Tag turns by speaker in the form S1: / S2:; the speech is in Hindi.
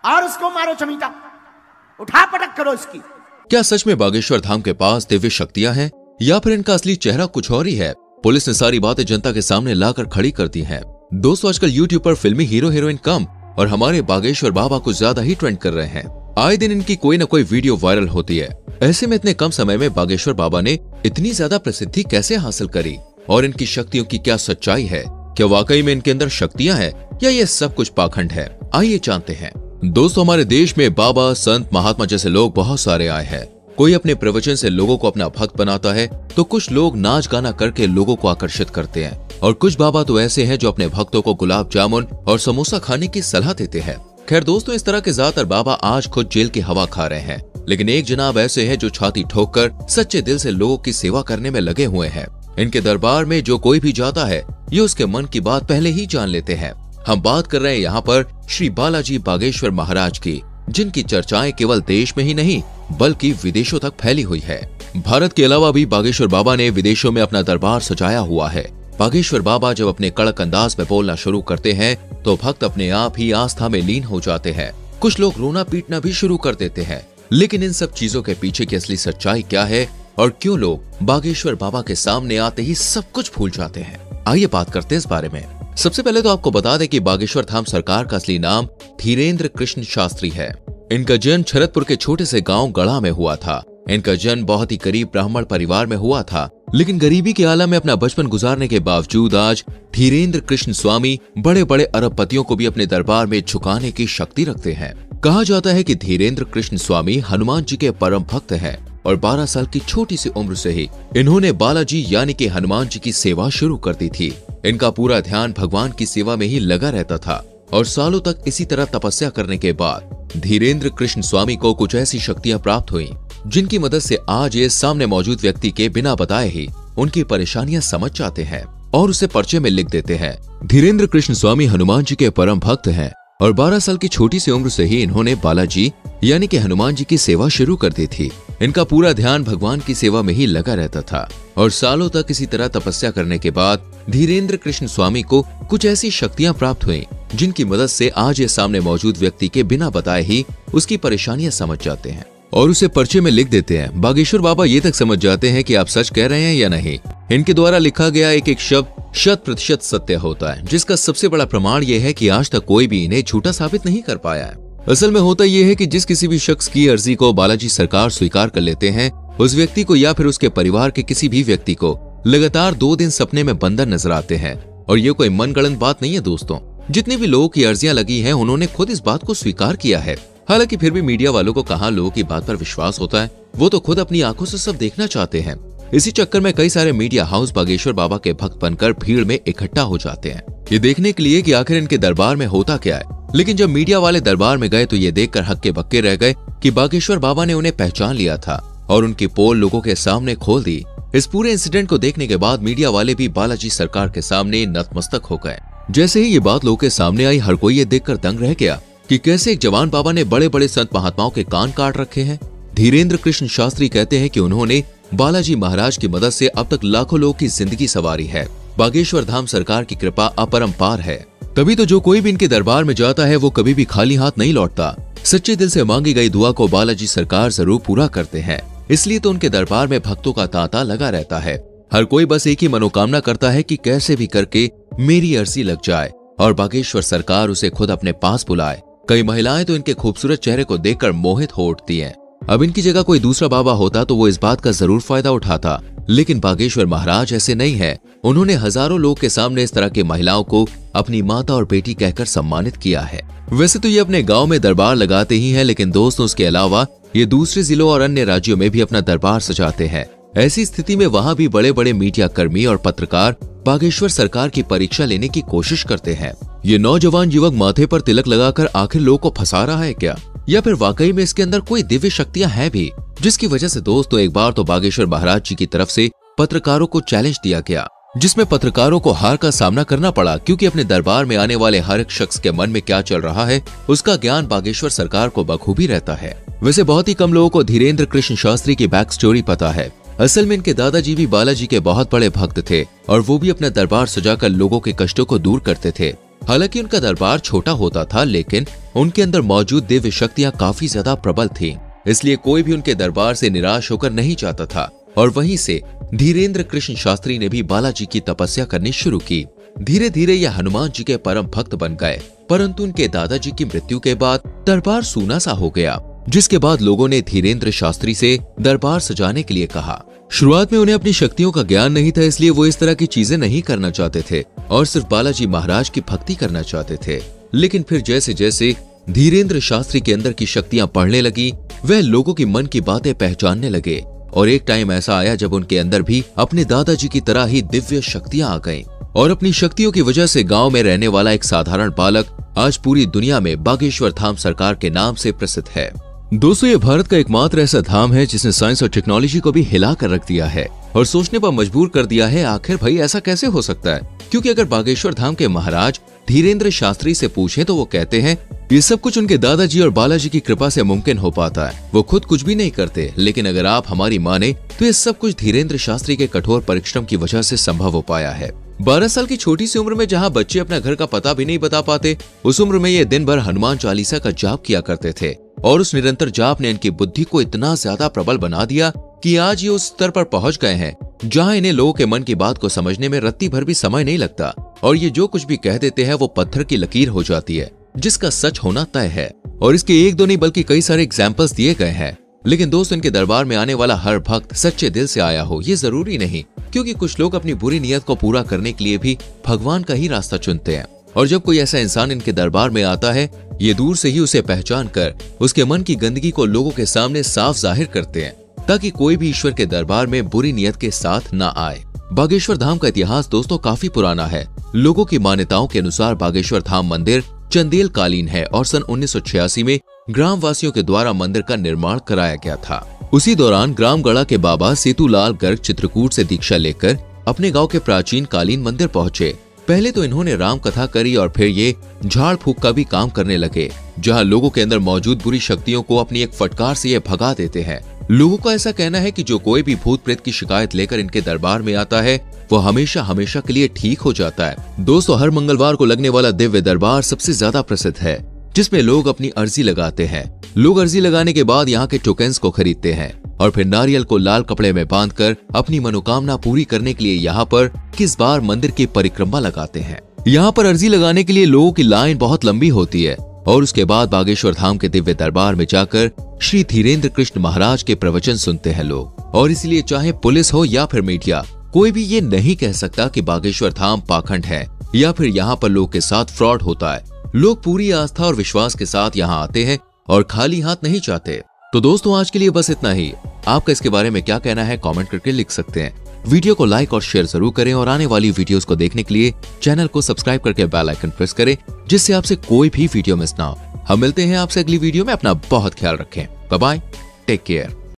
S1: और उसको मारो चमीटा, उठा पटक करो इसकी।
S2: क्या सच में बागेश्वर धाम के पास दिव्य शक्तियां हैं या फिर इनका असली चेहरा कुछ और ही है? पुलिस ने सारी बातें जनता के सामने लाकर खड़ी कर दी हैं। दोस्तों, आजकल यूट्यूब पर फिल्मी हीरो हीरोइन कम और हमारे बागेश्वर बाबा कुछ ज्यादा ही ट्रेंड कर रहे हैं। आए दिन इनकी कोई न कोई वीडियो वायरल होती है। ऐसे में इतने कम समय में बागेश्वर बाबा ने इतनी ज्यादा प्रसिद्धि कैसे हासिल करी और इनकी शक्तियों की क्या सच्चाई है? क्या वाकई में इनके अंदर शक्तियां हैं या ये सब कुछ पाखंड है? आइए जानते हैं। दोस्तों, हमारे देश में बाबा, संत, महात्मा जैसे लोग बहुत सारे आए हैं। कोई अपने प्रवचन से लोगों को अपना भक्त बनाता है तो कुछ लोग नाच गाना करके लोगों को आकर्षित करते हैं और कुछ बाबा तो ऐसे हैं जो अपने भक्तों को गुलाब जामुन और समोसा खाने की सलाह देते हैं। खैर दोस्तों, इस तरह के ज्यादातर बाबा आज खुद जेल की हवा खा रहे हैं, लेकिन एक जनाब ऐसे हैं जो छाती ठोककर सच्चे दिल से लोगों की सेवा करने में लगे हुए हैं। इनके दरबार में जो कोई भी जाता है ये उसके मन की बात पहले ही जान लेते हैं। हम बात कर रहे हैं यहाँ पर श्री बालाजी बागेश्वर महाराज की, जिनकी चर्चाएं केवल देश में ही नहीं बल्कि विदेशों तक फैली हुई है। भारत के अलावा भी बागेश्वर बाबा ने विदेशों में अपना दरबार सजाया हुआ है। बागेश्वर बाबा जब अपने कड़क अंदाज में बोलना शुरू करते हैं तो भक्त अपने आप ही आस्था में लीन हो जाते हैं। कुछ लोग रोना पीटना भी शुरू कर देते हैं। लेकिन इन सब चीजों के पीछे की असली सच्चाई क्या है और क्यों लोग बागेश्वर बाबा के सामने आते ही सब कुछ भूल जाते हैं? आइए बात करते हैं इस बारे में। सबसे पहले तो आपको बता दें कि बागेश्वर धाम सरकार का असली नाम धीरेन्द्र कृष्ण शास्त्री है। इनका जन्म शरदपुर के छोटे से गांव गढ़ा में हुआ था। इनका जन्म बहुत ही गरीब ब्राह्मण परिवार में हुआ था, लेकिन गरीबी के आलम में अपना बचपन गुजारने के बावजूद आज धीरेन्द्र कृष्ण स्वामी बड़े बड़े अरबपतियों को भी अपने दरबार में झुकाने की शक्ति रखते हैं। कहा जाता है कि धीरेन्द्र कृष्ण स्वामी हनुमान जी के परम भक्त हैं और 12 साल की छोटी सी उम्र से ही इन्होंने बालाजी यानी कि हनुमान जी की सेवा शुरू कर दी थी। इनका पूरा ध्यान भगवान की सेवा में ही लगा रहता था और सालों तक इसी तरह तपस्या करने के बाद धीरेन्द्र कृष्ण स्वामी को कुछ ऐसी शक्तियां प्राप्त हुई जिनकी मदद से आज ये सामने मौजूद व्यक्ति के बिना बताए ही उनकी परेशानियां समझ जाते हैं और उसे पर्चे में लिख देते हैं। धीरेन्द्र कृष्ण स्वामी हनुमान जी के परम भक्त हैं और 12 साल की छोटी सी उम्र से ही इन्होंने बालाजी यानी कि हनुमान जी की सेवा शुरू कर दी थी। इनका पूरा ध्यान भगवान की सेवा में ही लगा रहता था और सालों तक इसी तरह तपस्या करने के बाद धीरेन्द्र कृष्ण स्वामी को कुछ ऐसी शक्तियां प्राप्त हुई जिनकी मदद से आज ये सामने मौजूद व्यक्ति के बिना बताए ही उसकी परेशानियां समझ जाते हैं और उसे पर्चे में लिख देते हैं। बागेश्वर बाबा ये तक समझ जाते हैं कि आप सच कह रहे हैं या नहीं। इनके द्वारा लिखा गया एक एक शब्द 100% सत्य होता है, जिसका सबसे बड़ा प्रमाण ये है कि आज तक कोई भी इन्हें झूठा साबित नहीं कर पाया है। असल में होता यह है कि जिस किसी भी शख्स की अर्जी को बालाजी सरकार स्वीकार कर लेते हैं, उस व्यक्ति को या फिर उसके परिवार के किसी भी व्यक्ति को लगातार 2 दिन सपने में बंदर नजर आते हैं। और ये कोई मनगढ़ंत बात नहीं है दोस्तों। जितने भी लोगों की अर्जियां लगी हैं उन्होंने खुद इस बात को स्वीकार किया है। हालांकि फिर भी मीडिया वालों को कहाँ लोगों की बात पर विश्वास होता है, वो तो खुद अपनी आंखों से सब देखना चाहते हैं। इसी चक्कर में कई सारे मीडिया हाउस बागेश्वर बाबा के भक्त बनकर भीड़ में इकट्ठा हो जाते हैं, ये देखने के लिए कि आखिर इनके दरबार में होता क्या है। लेकिन जब मीडिया वाले दरबार में गए तो ये देखकर हक्के बक्के रह गए कि बागेश्वर बाबा ने उन्हें पहचान लिया था और उनकी पोल लोगों के सामने खोल दी। इस पूरे इंसिडेंट को देखने के बाद मीडिया वाले भी बालाजी सरकार के सामने नतमस्तक हो गए। जैसे ही ये बात लोगों के सामने आई, हर कोई ये देखकर दंग रह गया कि कैसे एक जवान बाबा ने बड़े बड़े संत महात्माओं के कान काट रखे हैं। धीरेन्द्र कृष्ण शास्त्री कहते हैं कि उन्होंने बालाजी महाराज की मदद से अब तक लाखों लोगों की जिंदगी संवारी है। बागेश्वर धाम सरकार की कृपा अपरंपार है, तभी तो जो कोई भी इनके दरबार में जाता है वो कभी भी खाली हाथ नहीं लौटता। सच्चे दिल से मांगी गई दुआ को बालाजी सरकार जरूर पूरा करते हैं, इसलिए तो उनके दरबार में भक्तों का तांता लगा रहता है। हर कोई बस एक ही मनोकामना करता है कि कैसे भी करके मेरी अर्जी लग जाए और बागेश्वर सरकार उसे खुद अपने पास बुलाए। कई महिलाएं तो इनके खूबसूरत चेहरे को देखकर मोहित हो उठती हैं। अब इनकी जगह कोई दूसरा बाबा होता तो वो इस बात का जरूर फायदा उठाता, लेकिन बागेश्वर महाराज ऐसे नहीं है। उन्होंने हजारों लोग के सामने इस तरह की महिलाओं को अपनी माता और बेटी कहकर सम्मानित किया है। वैसे तो ये अपने गांव में दरबार लगाते ही हैं, लेकिन दोस्तों उसके अलावा ये दूसरे जिलों और अन्य राज्यों में भी अपना दरबार सजाते हैं। ऐसी स्थिति में वहाँ भी बड़े बड़े मीडिया कर्मी और पत्रकार बागेश्वर सरकार की परीक्षा लेने की कोशिश करते हैं। ये नौजवान युवक माथे पर तिलक लगाकर आखिर लोगों को फंसा रहा है क्या, या फिर वाकई में इसके अंदर कोई दिव्य शक्तियां हैं भी, जिसकी वजह से दोस्तों एक बार तो बागेश्वर महाराज जी की तरफ से पत्रकारों को चैलेंज दिया गया, जिसमें पत्रकारों को हार का सामना करना पड़ा, क्योंकि अपने दरबार में आने वाले हर एक शख्स के मन में क्या चल रहा है उसका ज्ञान बागेश्वर सरकार को बखूबी रहता है। वैसे बहुत ही कम लोगों को धीरेन्द्र कृष्ण शास्त्री की बैक स्टोरी पता है। असल में इनके दादाजी भी बालाजी के बहुत बड़े भक्त थे और वो भी अपना दरबार सजाकर लोगों के कष्टों को दूर करते थे। हालांकि उनका दरबार छोटा होता था, लेकिन उनके अंदर मौजूद दिव्य शक्तियां काफी ज्यादा प्रबल थीं। इसलिए कोई भी उनके दरबार से निराश होकर नहीं जाता था। और वहीं से धीरेन्द्र कृष्ण शास्त्री ने भी बालाजी की तपस्या करनी शुरू की। धीरे धीरे यह हनुमान जी के परम भक्त बन गए, परंतु उनके दादाजी की मृत्यु के बाद दरबार सूना सा हो गया, जिसके बाद लोगों ने धीरेन्द्र शास्त्री से दरबार सजाने के लिए कहा। शुरुआत में उन्हें अपनी शक्तियों का ज्ञान नहीं था, इसलिए वो इस तरह की चीजें नहीं करना चाहते थे और सिर्फ बालाजी महाराज की भक्ति करना चाहते थे। लेकिन फिर जैसे जैसे धीरेन्द्र शास्त्री के अंदर की शक्तियां बढ़ने लगी, वह लोगों की मन की बातें पहचानने लगे और एक टाइम ऐसा आया जब उनके अंदर भी अपने दादाजी की तरह ही दिव्य शक्तियां आ गईं और अपनी शक्तियों की वजह से गांव में रहने वाला एक साधारण बालक आज पूरी दुनिया में बागेश्वर धाम सरकार के नाम से प्रसिद्ध है। दोस्तों, ये भारत का एकमात्र ऐसा धाम है जिसने साइंस और टेक्नोलॉजी को भी हिला कर रख दिया है और सोचने पर मजबूर कर दिया है, आखिर भाई ऐसा कैसे हो सकता है। क्योंकि अगर बागेश्वर धाम के महाराज धीरेन्द्र शास्त्री से पूछें तो वो कहते हैं ये सब कुछ उनके दादाजी और बालाजी की कृपा से मुमकिन हो पाता है। वो खुद कुछ भी नहीं करते, लेकिन अगर आप हमारी माने तो ये सब कुछ धीरेन्द्र शास्त्री के कठोर परिश्रम की वजह से संभव हो पाया है। 12 साल की छोटी सी उम्र में जहाँ बच्चे अपना घर का पता भी नहीं बता पाते, उस उम्र में ये दिन भर हनुमान चालीसा का जाप किया करते थे और उस निरंतर जाप ने इनकी बुद्धि को इतना ज्यादा प्रबल बना दिया कि आज ये उस स्तर पर पहुंच गए हैं जहां इन्हें लोगों के मन की बात को समझने में रत्ती भर भी समय नहीं लगता और ये जो कुछ भी कह देते हैं वो पत्थर की लकीर हो जाती है, जिसका सच होना तय है। और इसके एक दो नहीं बल्कि कई सारे एग्जाम्पल्स दिए गए हैं। लेकिन दोस्त, इनके दरबार में आने वाला हर भक्त सच्चे दिल से आया हो ये जरूरी नहीं, क्योंकि कुछ लोग अपनी बुरी नीयत को पूरा करने के लिए भी भगवान का ही रास्ता चुनते हैं। और जब कोई ऐसा इंसान इनके दरबार में आता है, ये दूर से ही उसे पहचान कर उसके मन की गंदगी को लोगों के सामने साफ जाहिर करते हैं, ताकि कोई भी ईश्वर के दरबार में बुरी नीयत के साथ न आए। बागेश्वर धाम का इतिहास दोस्तों काफी पुराना है। लोगों की मान्यताओं के अनुसार बागेश्वर धाम मंदिर चंदेल कालीन है और सन 1986 में ग्राम वासियों के द्वारा मंदिर का निर्माण कराया गया था। उसी दौरान ग्रामगढ़ा के बाबा सेतुलाल गर्ग चित्रकूट से दीक्षा लेकर अपने गांव के प्राचीन कालीन मंदिर पहुंचे। पहले तो इन्होंने राम कथा करी और फिर ये झाड़ फूक का भी काम करने लगे, जहां लोगों के अंदर मौजूद बुरी शक्तियों को अपनी एक फटकार से ये भगा देते हैं। लोगों का ऐसा कहना है कि जो कोई भी भूत प्रेत की शिकायत लेकर इनके दरबार में आता है वो हमेशा हमेशा के लिए ठीक हो जाता है। दोस्तों, हर मंगलवार को लगने वाला दिव्य दरबार सबसे ज्यादा प्रसिद्ध है, जिसमें लोग अपनी अर्जी लगाते हैं। लोग अर्जी लगाने के बाद यहाँ के टोकन्स को खरीदते हैं और फिर नारियल को लाल कपड़े में बांधकर अपनी मनोकामना पूरी करने के लिए यहाँ पर किस बार मंदिर की परिक्रमा लगाते हैं। यहाँ पर अर्जी लगाने के लिए लोगों की लाइन बहुत लंबी होती है और उसके बाद बागेश्वर धाम के दिव्य दरबार में जाकर श्री धीरेन्द्र कृष्ण महाराज के प्रवचन सुनते हैं लोग। और इसलिए चाहे पुलिस हो या फिर मीडिया, कोई भी ये नहीं कह सकता कि बागेश्वर धाम पाखंड है या फिर यहाँ पर लोग के साथ फ्रॉड होता है। लोग पूरी आस्था और विश्वास के साथ यहाँ आते हैं और खाली हाथ नहीं जाते। तो दोस्तों, आज के लिए बस इतना ही। आपका इसके बारे में क्या कहना है कमेंट करके लिख सकते हैं। वीडियो को लाइक और शेयर जरूर करें और आने वाली वीडियोस को देखने के लिए चैनल को सब्सक्राइब करके बेल आइकन प्रेस करें, जिससे आपसे कोई भी वीडियो मिस ना हो। हम मिलते हैं आपसे अगली वीडियो में। अपना बहुत ख्याल रखें। Bye bye, take care.